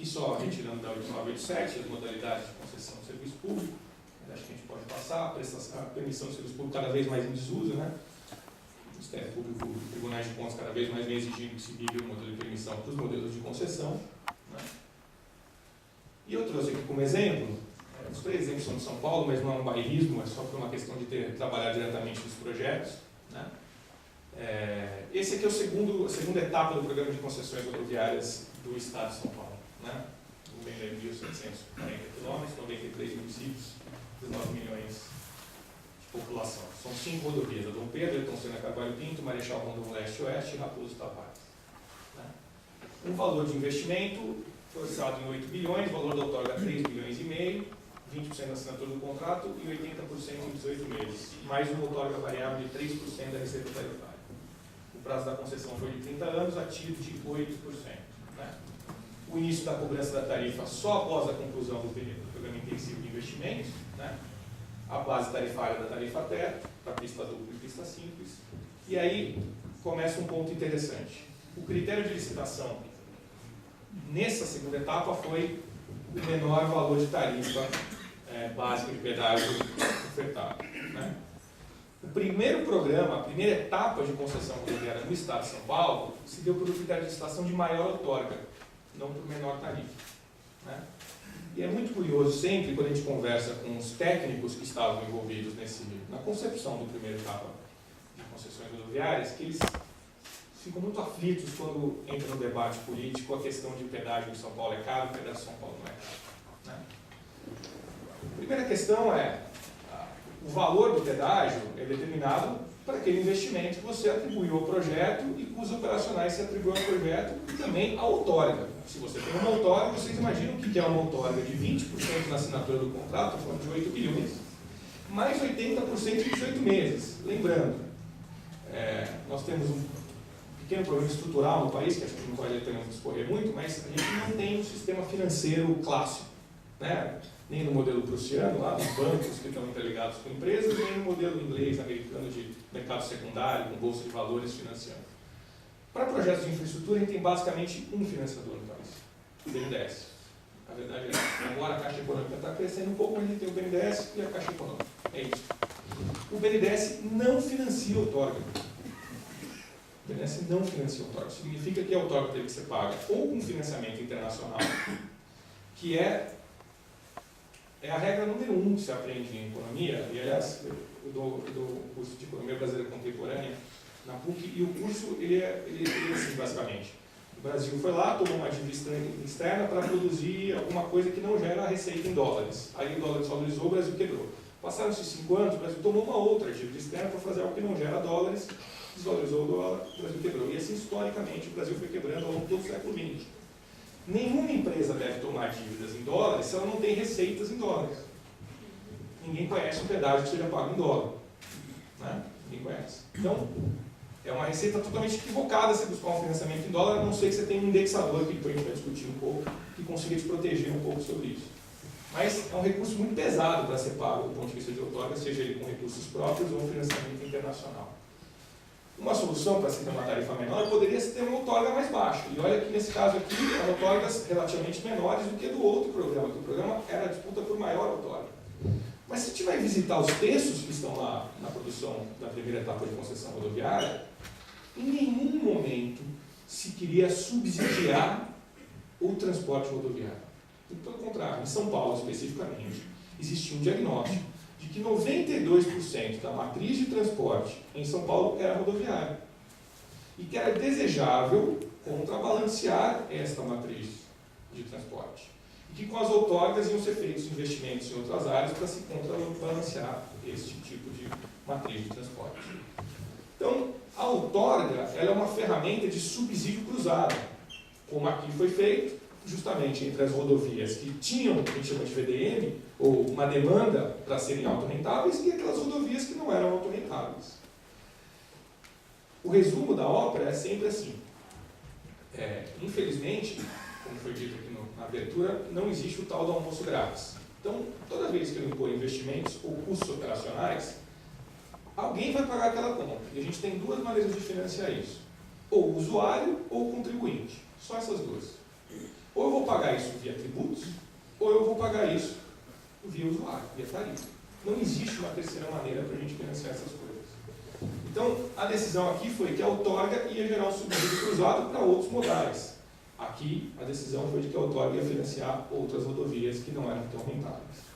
só retirando da 8987 as modalidades de concessão de serviço público. Acho que a gente pode passar a permissão de serviço público cada vez mais em desuso, né? O Ministério Público, os tribunais de contas cada vez mais vem exigindo que se migue o modelo de permissão para os modelos de concessão. Né? E eu trouxe aqui como exemplo, os 3 exemplos são de São Paulo, mas não é um bairrismo, é só por uma questão de trabalhar diretamente nos projetos. Né? Esse aqui é a segunda etapa do programa de concessões rodoviárias do Estado de São Paulo. Né? Bem de 1.740 quilômetros, 93 municípios, 19 milhões de população. São 5 rodovias: a Dom Pedro, Ayrton Senna Carvalho Pinto, Marechal Rondon Leste-Oeste e Raposo Tavares. Né? Um valor de investimento forçado em 8 bilhões, valor da outorga 3 bilhões e meio, 20% da assinatura do contrato e 80% em 18 meses, mais uma outorga variável de 3% da receita tarifária. O prazo da concessão foi de 30 anos, a título de 8%. Né? O início da cobrança da tarifa só após a conclusão do período do programa intensivo de investimentos, né? A base tarifária da tarifa teto, para pista dupla e pista simples. E aí começa um ponto interessante. O critério de licitação nessa segunda etapa foi o menor valor de tarifa básica de pedágio ofertado. Né? O primeiro programa, a primeira etapa de concessão rodoviária no Estado de São Paulo, se deu pelo critério de licitação de maior outorga, não por menor tarifa. Né? E é muito curioso sempre, quando a gente conversa com os técnicos que estavam envolvidos na concepção do primeiro etapa de concessões rodoviárias, que eles ficam muito aflitos quando entra no debate político a questão de o pedágio de São Paulo é caro, o pedágio de São Paulo não é caro. Né? A primeira questão é, o valor do pedágio é determinado para aquele investimento que você atribuiu ao projeto e custos operacionais que você atribuiu ao projeto e também à outorga. Se você tem uma outorga, vocês imaginam o que é uma outorga de 20% na assinatura do contrato, falando de 8 bilhões, mais 80% em 18 meses. Lembrando, nós temos um pequeno problema estrutural no país, que acho que não vale a pena discorrer muito, mas a gente não tem um sistema financeiro clássico, né? Nem no modelo prussiano, lá dos bancos que estão interligados com empresas, nem no modelo inglês, americano de mercado secundário, com bolsa de valores financiando. Para projetos de infraestrutura, a gente tem basicamente um financiador no país, o BNDES. Na verdade, agora a Caixa Econômica está crescendo um pouco, mas a gente tem o BNDES e a Caixa Econômica. É isso. O BNDES não financia a outorga. O BNDES não financia a outorga. Significa que a outorga teve que ser paga ou com financiamento internacional, que é a regra número 1 que se aprende em economia, e aliás, eu dou curso de Economia Brasileira Contemporânea na PUC, e o curso ele é assim, basicamente. O Brasil foi lá, tomou uma dívida externa para produzir alguma coisa que não gera receita em dólares. Aí o dólar desvalorizou, o Brasil quebrou. Passaram-se 5 anos, o Brasil tomou uma outra dívida externa para fazer algo que não gera dólares, desvalorizou o dólar, o Brasil quebrou. E assim, historicamente, o Brasil foi quebrando ao longo do século XX. Nenhuma empresa deve tomar dívidas em dólares se ela não tem receitas em dólares. Ninguém conhece um pedágio que seja pago em dólar. Né? Ninguém conhece. Então, é uma receita totalmente equivocada você buscar um financiamento em dólar, a não ser que você tenha um indexador, que depois a gente vai discutir um pouco, que consiga te proteger um pouco sobre isso. Mas é um recurso muito pesado para ser pago do ponto de vista de outorga, seja ele com recursos próprios ou um financiamento internacional. Uma solução para se ter uma tarifa menor poderia ser ter uma outorga mais baixa. E olha que nesse caso aqui, as outorgas relativamente menores do que do outro programa, que o programa era a disputa por maior outorga. Mas se a gente vai visitar os textos que estão lá na produção da primeira etapa de concessão rodoviária, em nenhum momento se queria subsidiar o transporte rodoviário. Pelo contrário, em São Paulo especificamente, existia um diagnóstico de que 92% da matriz de transporte em São Paulo era rodoviária. E que era desejável contrabalancear esta matriz de transporte. E que com as outorgas iam ser feitos investimentos em outras áreas para se contrabalancear este tipo de matriz de transporte. Então, a outorga ela é uma ferramenta de subsídio cruzado, como aqui foi feito, justamente entre as rodovias que tinham o que a gente chama de VDM, ou uma demanda para serem autorrentáveis, e aquelas rodovias que não eram autorrentáveis. O resumo da ópera é sempre assim. Infelizmente, como foi dito aqui na abertura, não existe o tal do almoço grátis. Então, toda vez que eu impor investimentos ou custos operacionais, alguém vai pagar aquela conta. E a gente tem duas maneiras de financiar isso. Ou o usuário ou o contribuinte. Só essas duas. Ou eu vou pagar isso via tributos, ou eu vou pagar isso via usuário, via tarifa. Não existe uma terceira maneira para a gente financiar essas coisas. Então, a decisão aqui foi que a outorga ia gerar um subsídio cruzado para outros modais. Aqui, a decisão foi de que a outorga ia financiar outras rodovias que não eram tão rentáveis.